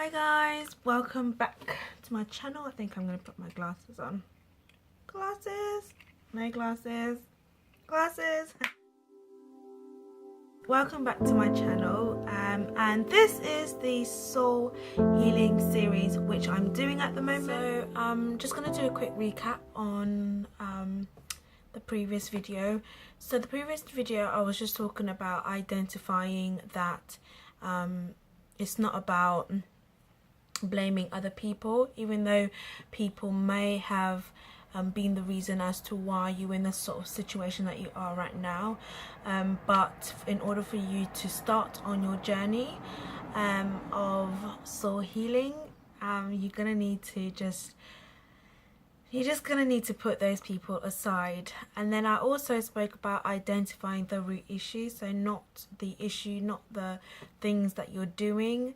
Hi guys, welcome back to my channel. I think I'm going to put my glasses on. Glasses? No glasses. Glasses. Welcome back to my channel, and this is the soul healing series which I'm doing at the moment. So I'm just going to do a quick recap on the previous video. So the previous video I was just talking about identifying that it's not about blaming other people, even though people may have been the reason as to why you're in the sort of situation that you are right now, but in order for you to start on your journey of soul healing, you're gonna need to you're just gonna need to put those people aside. And then I also spoke about identifying the root issue, so not the issue, not the things that you're doing,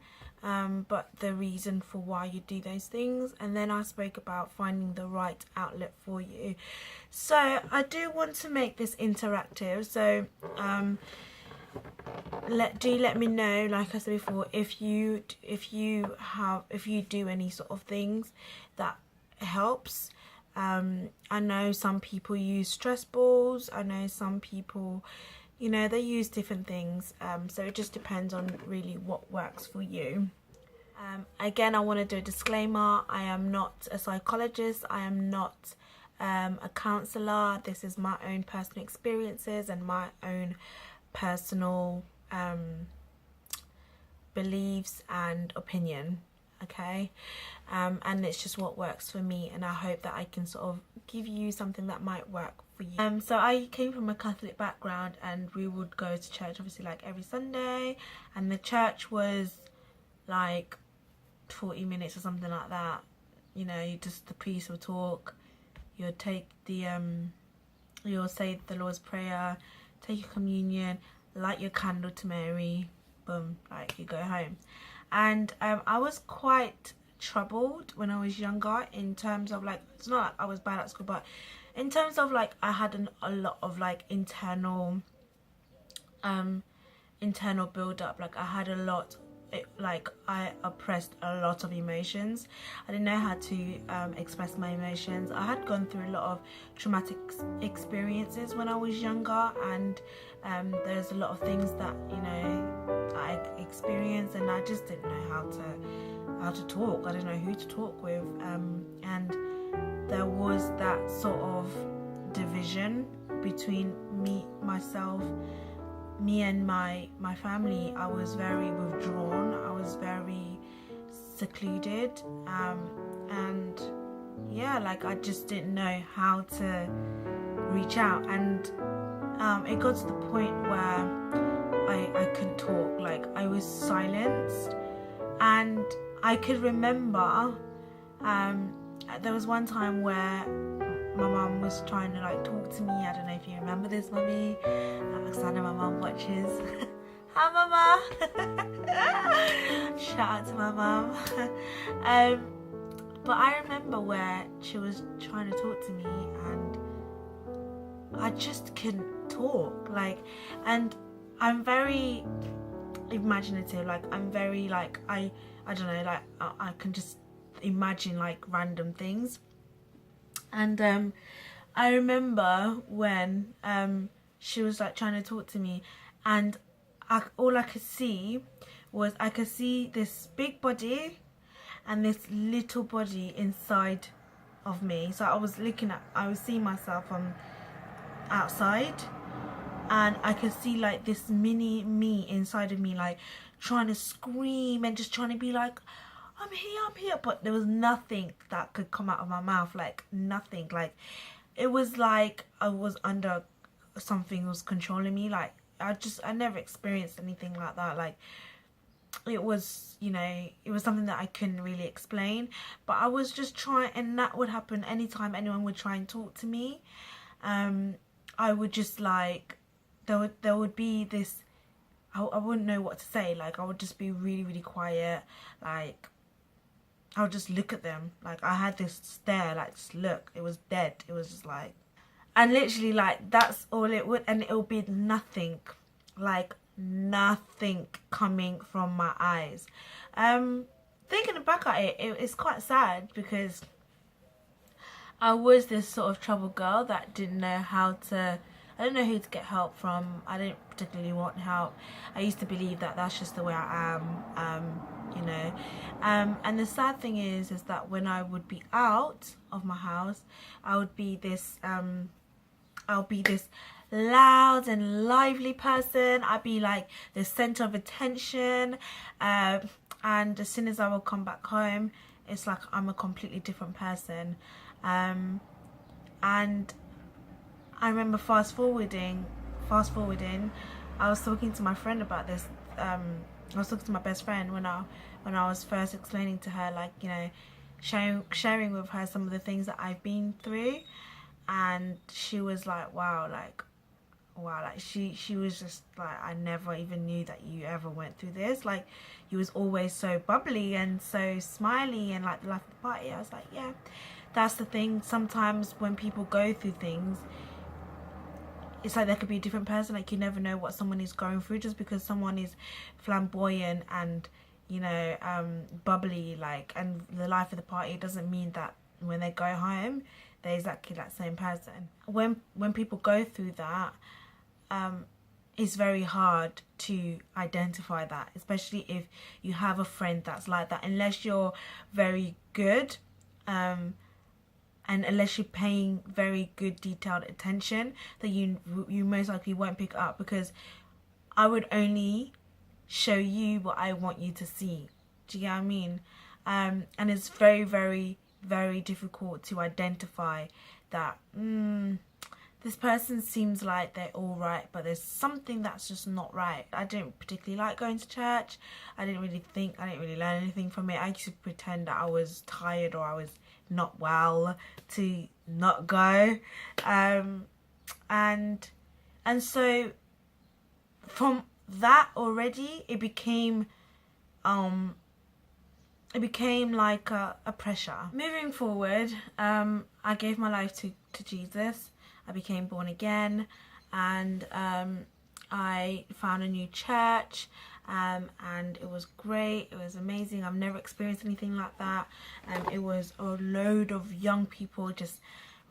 but the reason for why you do those things. And then I spoke about finding the right outlet for you. So I do want to make this interactive, so let me know, like I said before, if you do any sort of things that helps. I know some people use stress balls. I know some people, you know, they use different things, so it just depends on really what works for you. Again, I want to do a disclaimer. I am not a psychologist. I am not a counsellor. This is my own personal experiences and my own personal beliefs and opinion, okay? And it's just what works for me, and I hope that I can sort of give you something that might work for you. So I came from a Catholic background, and we would go to church obviously like every Sunday, and the church was like 40 minutes or something like that. You know, the priest would talk, you'll take the you'll say the Lord's Prayer, take your communion, light your candle to Mary, boom, like you go home. And I was quite troubled when I was younger, in terms of like, it's not like I was bad at school, but in terms of like I had a lot of like internal build up. Like I had a lot, like I oppressed a lot of emotions. I didn't know how to express my emotions. I had gone through a lot of traumatic experiences when I was younger, and there's a lot of things that, you know, I experienced, and I just didn't know how to talk. I didn't know who to talk with, and there was that sort of division between me and my family. I was very withdrawn. I was very secluded, and yeah, like I just didn't know how to reach out, and it got to the point where I couldn't talk. Like I was silenced, and I could remember there was one time where my mum was trying to like talk to me. I don't know if you remember this, mummy, because I know my mum watches. Hi mama. Shout out to my mum. But I remember where she was trying to talk to me, and I just couldn't talk. Like, and I'm very imaginative. Like I'm very like, I don't know, like I can just imagine like random things. And I remember when she was like trying to talk to me, and all I could see was this big body and this little body inside of me. So I was seeing myself from outside, and I could see like this mini me inside of me, like trying to scream and just trying to be like, I'm here, but there was nothing that could come out of my mouth, like nothing. Like it was like I was under something was controlling me. Like I never experienced anything like that. Like it was, you know, it was something that I couldn't really explain, but I was just trying, and that would happen anytime anyone would try and talk to me. I would just like, there would be this, I wouldn't know what to say. Like I would just be really, really quiet. Like I would just look at them. Like I had this stare, like just look. It was dead. It was just like, and literally like that's all it would, and it would be nothing, like nothing coming from my eyes. thinking back at it, it's quite sad because I was this sort of troubled girl that didn't know how to, I didn't know who to get help from. I didn't particularly want help. I used to believe that that's just the way I am, you know. And the sad thing is that when I would be out of my house, I would be this, I'll be this loud and lively person. I'd be like the center of attention. And as soon as I will come back home, it's like I'm a completely different person. And I remember fast forwarding, I was talking to my friend about this. I was talking to my best friend when I was first explaining to her, like, you know, sharing with her some of the things that I've been through, and she was like, wow, like she was just like, I never even knew that you ever went through this. Like, you was always so bubbly and so smiley and like the life of the party. I was like, yeah, that's the thing. Sometimes when people go through things, it's like there could be a different person. Like, you never know what someone is going through. Just because someone is flamboyant and, you know, bubbly, like, and the life of the party, doesn't mean that when they go home they're exactly that same person. When people go through that, it's very hard to identify that, especially if you have a friend that's like that, unless you're very good, and unless you're paying very good detailed attention, that you most likely won't pick up, because I would only show you what I want you to see. Do you get what I mean? And it's very, very, very difficult to identify that this person seems like they're all right, but there's something that's just not right. I didn't particularly like going to church. I didn't really learn anything from it. I used to pretend that I was tired or I was not well to not go, and so from that already it became like a pressure. Moving forward, I gave my life to Jesus. I became born again, and I found a new church, and it was great. It was amazing. I've never experienced anything like that. It was a load of young people, just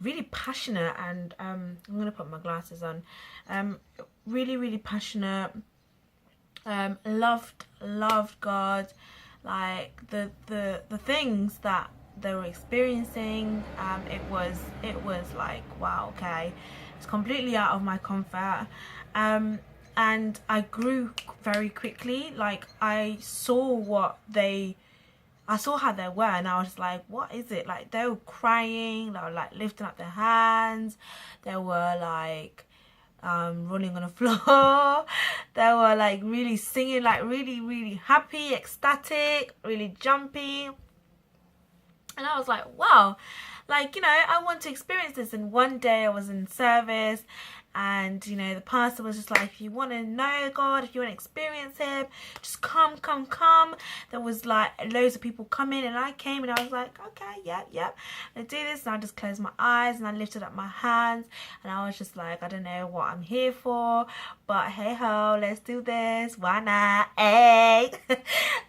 really passionate, and I'm gonna put my glasses on. Really, really passionate. Loved God. Like the things that they were experiencing, it was like, wow, okay, it's completely out of my comfort. And I grew very quickly. Like, I saw how they were, and I was like, what is it? Like, they were crying, they were like lifting up their hands, they were like running on the floor, they were like really singing, like really, really happy, ecstatic, really jumpy. And I was like, wow, like, you know, I want to experience this. And one day I was in service, and, you know, the pastor was just like, if you want to know God, if you want to experience him, just come. There was like loads of people coming, and I came, and I was like, okay, yep, I do this. And I just closed my eyes and I lifted up my hands, and I was just like, I don't know what I'm here for, but hey ho, let's do this, why not, hey.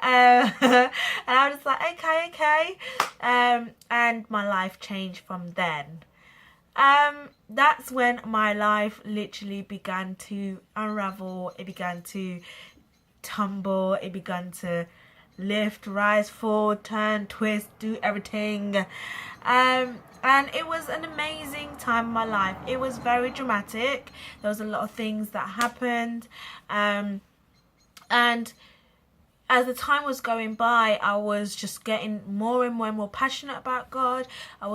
And I was just like, okay. And my life changed from then. That's when my life literally began to unravel. It began to tumble. It began to lift, rise, fall, turn, twist, do everything. And it was an amazing time in my life. It was very dramatic. There was a lot of things that happened. And as the time was going by, I was just getting more and more passionate about God. I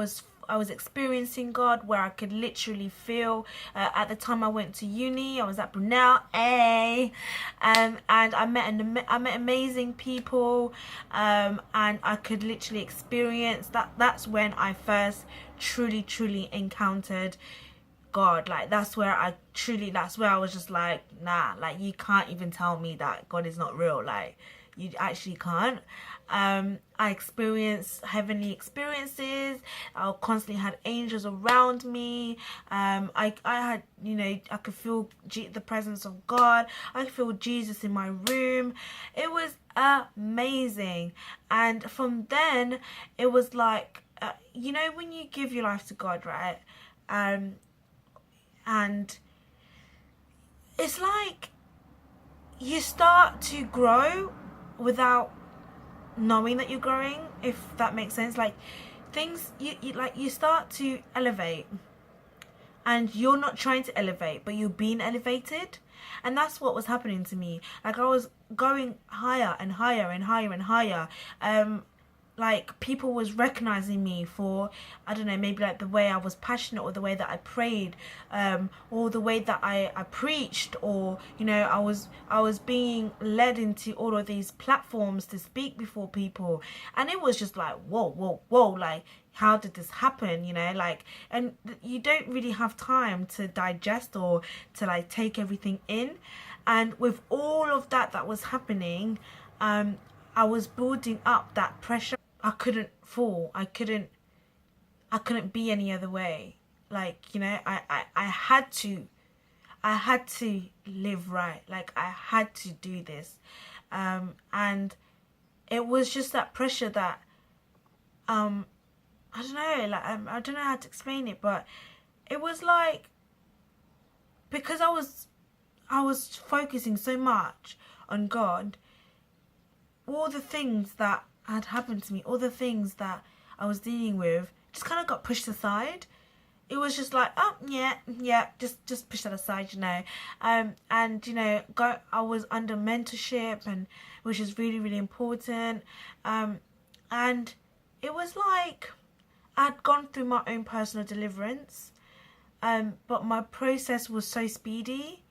was experiencing God, where I could literally feel. At the time I went to uni, I was at Brunel, and I met amazing people, and I could literally experience that. That's when I first truly encountered God. Like, that's where I was just like, nah, like, you can't even tell me that God is not real. Like, you actually can't. I experienced heavenly experiences. I constantly had angels around me. I had, you know, I could feel the presence of God. I could feel Jesus in my room. It was amazing. And from then, it was like, you know, when you give your life to God, right? And it's like you start to grow without knowing that you're growing, if that makes sense. Like things, you start to elevate, and you're not trying to elevate, but you're being elevated. And that's what was happening to me. Like I was going higher and higher and higher and higher. Like people was recognizing me for, I don't know, maybe like the way I was passionate, or the way that I prayed, or the way that I preached, or, you know, I was being led into all of these platforms to speak before people. And it was just like, whoa, like, how did this happen? You know, like, and you don't really have time to digest or to like take everything in. And with all of that was happening, I was building up that pressure. I couldn't fall. I couldn't be any other way. Like, you know, I had to live right. Like I had to do this. And it was just that pressure that, I don't know, like, I don't know how to explain it, but it was like, because I was focusing so much on God, all the things that had happened to me, all the things that I was dealing with, just kind of got pushed aside. It was just like, oh yeah, just push that aside, you know. And you know, I was under mentorship, and which is really, really important. And it was like I'd gone through my own personal deliverance, but my process was so speedy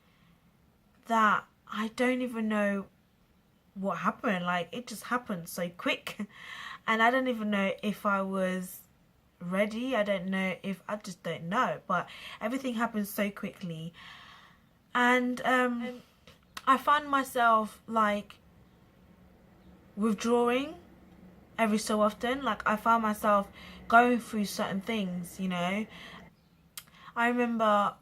that I don't even know what happened. Like it just happened so quick, and I don't even know if I was ready. I just don't know, but everything happened so quickly. And I found myself like withdrawing every so often. Like I found myself going through certain things, you know. I remember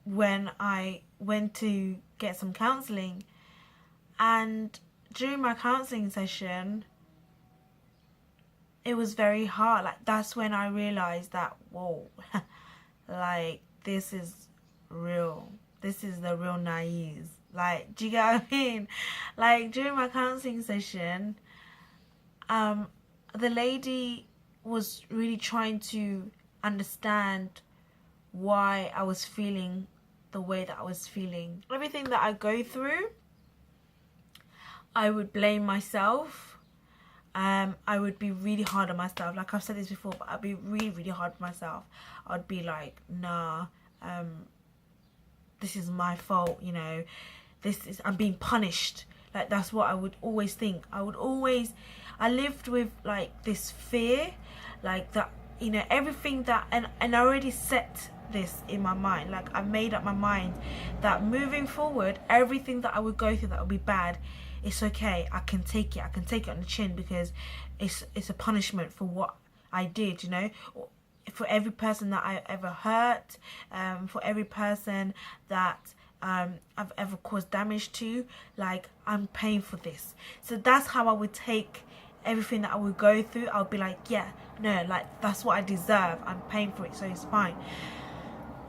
when I went to get some counselling, and during my counselling session, it was very hard. Like that's when I realised that, whoa, like this is real. This is the real naive. Like, do you get what I mean? Like during my counselling session, the lady was really trying to understand why I was feeling the way that I was feeling. Everything that I go through, I would blame myself. I would be really hard on myself. Like I've said this before, but I'd be really, really hard on myself. I'd be like, nah, this is my fault, you know. I'm being punished. Like that's what I would always think. I lived with like this fear, like that, you know, everything that, and I already set this in my mind. Like I made up my mind that moving forward, everything that I would go through that would be bad, it's okay. I can take it. I can take it on the chin, because it's a punishment for what I did, you know. For every person that I ever hurt, for every person that I've ever caused damage to, like I'm paying for this. So that's how I would take everything that I would go through. I would be like, yeah, no, like that's what I deserve. I'm paying for it, so it's fine.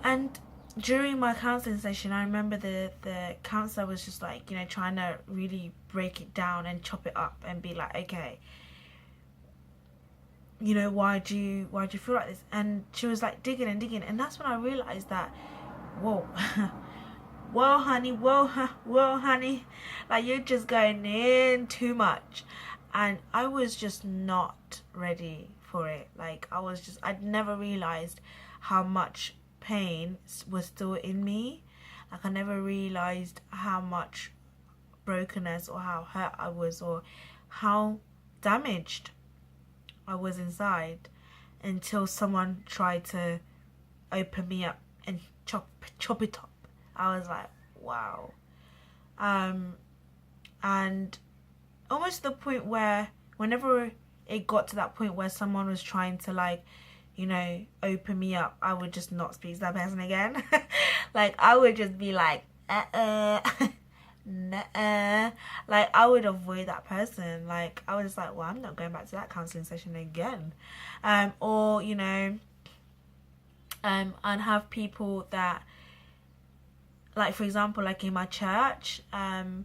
And during my counselling session, I remember the counsellor was just like, you know, trying to really break it down and chop it up and be like, okay, you know, why do you feel like this? And she was like digging, and that's when I realised that, whoa, whoa honey, like you're just going in too much. And I was just not ready for it. Like I'd never realised how much pain was still in me. Like I never realised how much brokenness or how hurt I was or how damaged I was inside, until someone tried to open me up and chop it up. I was like, wow. And almost to the point where whenever it got to that point where someone was trying to like, you know, open me up, I would just not speak to that person again. Like, I would just be like, nuh-uh. Like, I would avoid that person. Like, I was just like, well, I'm not going back to that counselling session again. Or, you know, I'd have people that, like, for example, like in my church, I'd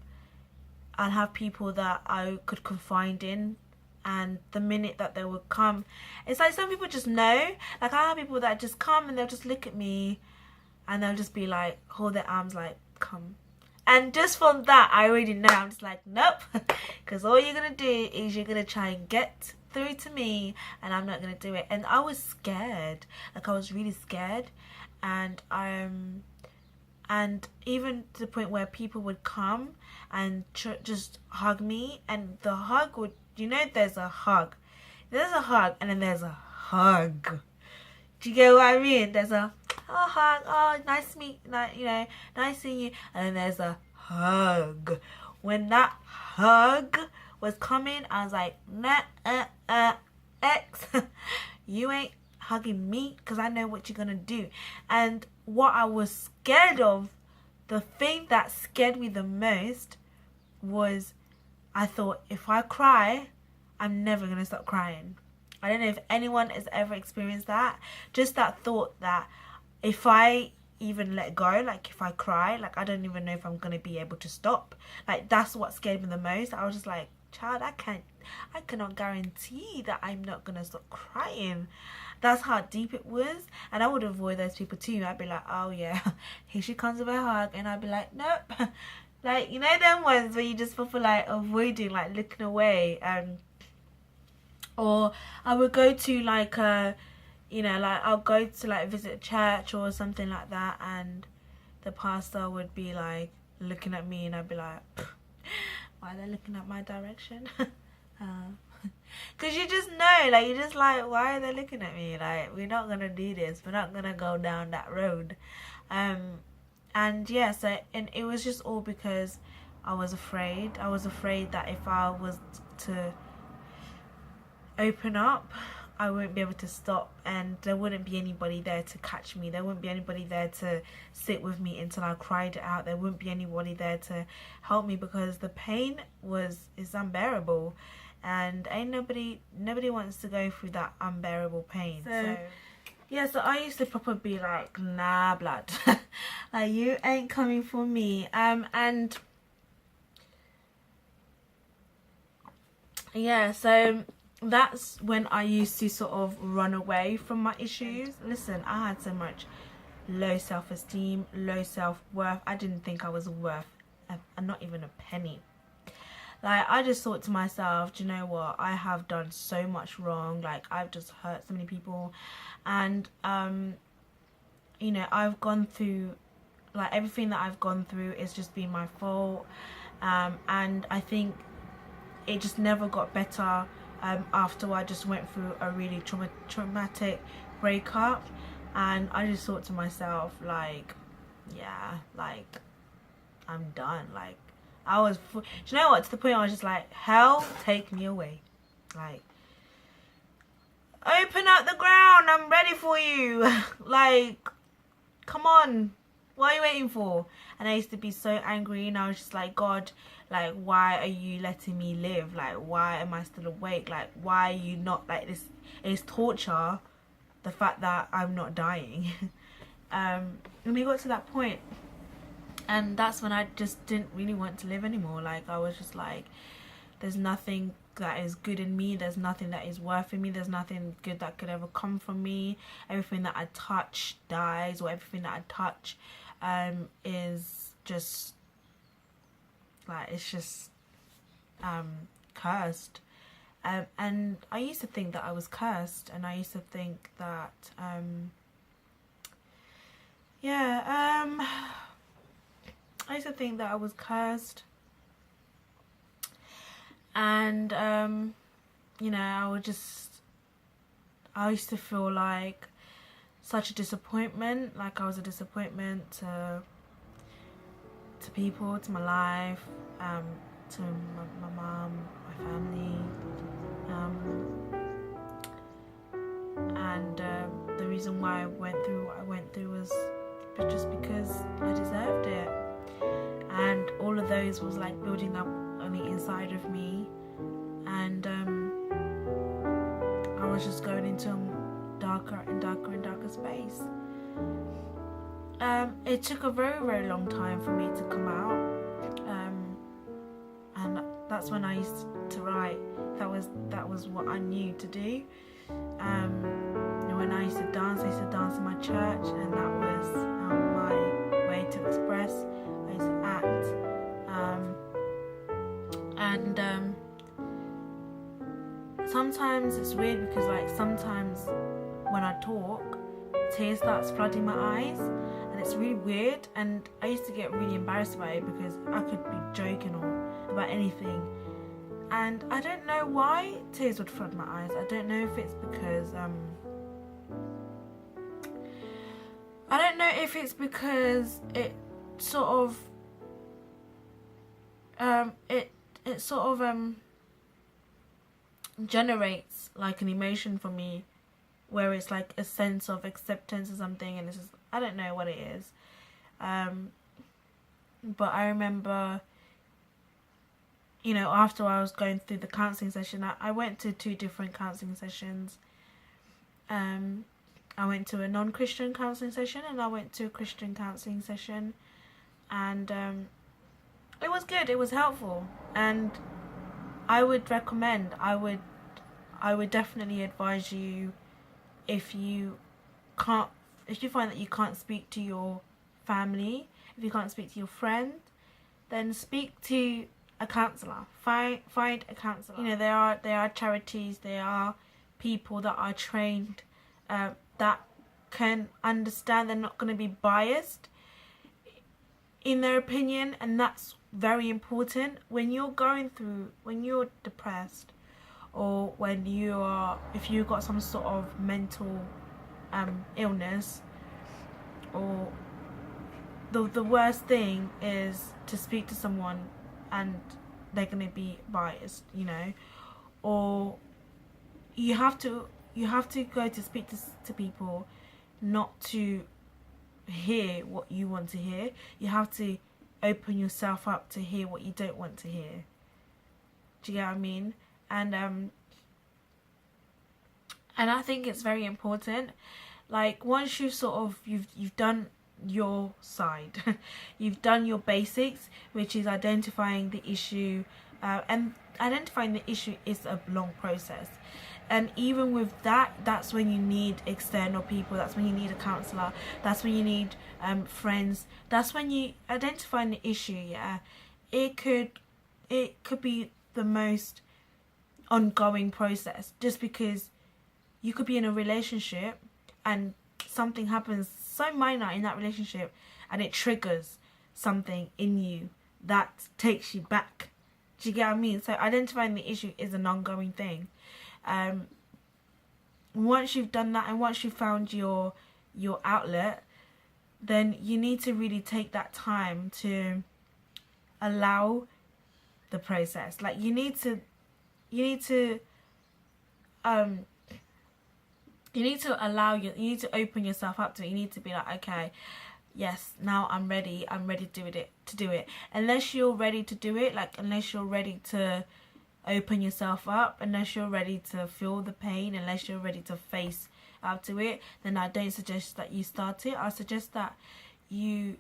have people that I could confide in, and the minute that they would come, it's like some people just know. Like, I have people that just come and they'll just look at me and they'll just be like, hold their arms like, come. And just from that, I already know. I'm just like, nope. Because all you're going to do is you're going to try and get through to me, and I'm not going to do it. And I was scared. Like, I was really scared. And even to the point where people would come and just hug me. And the hug would, you know, there's a hug. There's a hug, and then there's a hug. Do you get what I mean? There's a hug, oh, nice to meet, like, you know, nice seeing you. And then there's a hug. When that hug was coming, I was like, nah, X, you ain't hugging me, because I know what you're gonna do. And what I was scared of, the thing that scared me the most was, I thought, if I cry, I'm never gonna stop crying. I don't know if anyone has ever experienced that. Just that thought that if I even let go, like if I cry, like I don't even know if I'm gonna be able to stop. Like, that's what scared me the most. I was just like, child, I cannot guarantee that I'm not gonna stop crying. That's how deep it was. And I would avoid those people too. I'd be like, oh yeah, here she comes with a hug, and I'd be like, nope. Like, you know them ones where you just feel like avoiding, like looking away. Or I would go to like you know, like I'll go to like visit a church or something like that, and the pastor would be like looking at me, and I'd be like, why are they looking at my direction? Because you just know, like, you're just like, why are they looking at me? Like, we're not gonna do this, we're not gonna go down that road. And yeah, so, and it was just all because I was afraid that if I was to open up, I wouldn't be able to stop, and there wouldn't be anybody there to catch me. There wouldn't be anybody there to sit with me until I cried it out. There wouldn't be anybody there to help me, because the pain is unbearable, and ain't nobody wants to go through that unbearable pain. So yeah, so I used to probably be like, nah, blood, like, you ain't coming for me. And yeah, so that's when I used to sort of run away from my issues. Listen, I had so much low self-esteem, low self-worth. I didn't think I was worth not even a penny. Like, I just thought to myself, do you know what, I have done so much wrong. Like, I've just hurt so many people, and you know, I've gone through, like, everything that I've gone through is just been my fault. And I think it just never got better after I just went through a really traumatic breakup. And I just thought to myself, like, yeah, like, I'm done. Like, I was, do you know what, to the point I was just like, hell, take me away. Like, open up the ground, I'm ready for you. Like, come on, what are you waiting for? And I used to be so angry, and I was just like, God, like, why are you letting me live? Like, why am I still awake? Like, why are you not, like, this is torture, the fact that I'm not dying. And we got to that point, and that's when I just didn't really want to live anymore. Like, I was just like, there's nothing that is good in me, there's nothing that is worth in me, there's nothing good that could ever come from me. Everything that I touch dies, or everything that I touch is just like, it's just cursed. And I used to think that I was cursed, and I used to think that I used to think that I was cursed. And you know, I used to feel like such a disappointment, like I was a disappointment to people, to my life, to my mum, my family, and the reason why I went through what I went through was just because I deserved it, and all of those was like building up on the inside of me, and I was just going into a darker and darker and darker space. It took a very, very long time for me to come out, and that's when I used to write. That was what I knew to do. When I used to dance in my church, and that was my way to express. I used to act, and sometimes it's weird because like sometimes when I talk, tears starts flooding my eyes, and it's really weird, and I used to get really embarrassed by it because I could be joking or about anything, and I don't know why tears would flood my eyes. I don't know if it's because it sort of generates like an emotion for me where it's like a sense of acceptance or something, and it's just, I don't know what it is, but I remember, you know, after I was going through the counselling session, I went to 2 different counselling sessions. I went to a non-Christian counselling session, and I went to a Christian counselling session, and it was good, it was helpful, and I would recommend, I would definitely advise you, if you find that you can't speak to your family, if you can't speak to your friend, then speak to a counsellor. Find a counsellor. You know, there are charities, there are people that are trained, that can understand. They're not going to be biased in their opinion, and that's very important when you're depressed, or if you've got some sort of mental illness, or the worst thing is to speak to someone and they're going to be biased, you know, or you have to go to speak to people not to hear what you want to hear. You have to open yourself up to hear what you don't want to hear. Do you get what I mean? And I think it's very important. Like, once you've done your side, you've done your basics, which is identifying the issue, and identifying the issue is a long process. And even with that, that's when you need external people. That's when you need a counsellor. That's when you need friends. That's when you identifying the issue. Yeah, it could be the most ongoing process, just because you could be in a relationship and something happens so minor in that relationship, and it triggers something in you that takes you back. Do you get what I mean? So identifying the issue is an ongoing thing. Once you've done that, and once you've found your outlet, then you need to really take that time to allow the process. Like, you need to open yourself up to it. You need to be like, okay, yes, now I'm ready to do it. Unless you're ready to do it, like, unless you're ready to open yourself up, unless you're ready to feel the pain, unless you're ready to face up to it, then I don't suggest that you start it. I suggest that you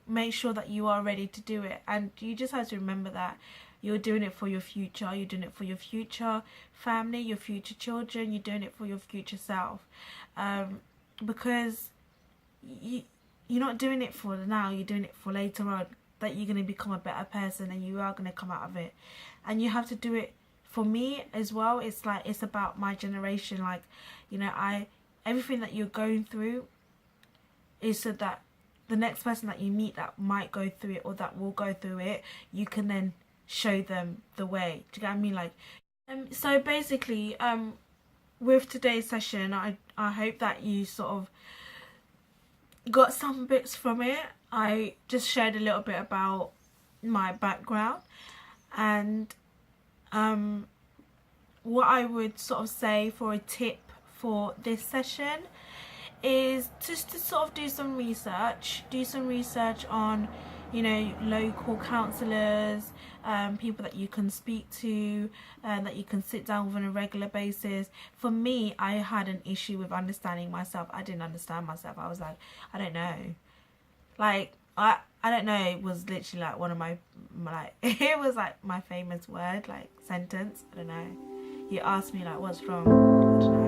make sure that you are ready to do it, and you just have to remember that you're doing it for your future. You're doing it for your future family, your future children. You're doing it for your future self, because you're not doing it for now. You're doing it for later on, that you're going to become a better person, and you are going to come out of it. And you have to do it for me as well. It's like, it's about my generation. Like, you know, everything that you're going through is so that the next person that you meet that might go through it, or that will go through it, you can then show them the way. Do you get what I mean? Like, so basically, with today's session, I hope that you sort of got some bits from it. I just shared a little bit about my background. And what I would sort of say for a tip for this session is just to sort of do some research on, you know, local counsellors, people that you can speak to, that you can sit down with on a regular basis. For me, I had an issue with understanding myself. I didn't understand myself. I was like, I don't know. Like, I don't know, it was literally like one of my like, it was like my famous word, like sentence. I don't know. You asked me like, what's wrong? I don't know.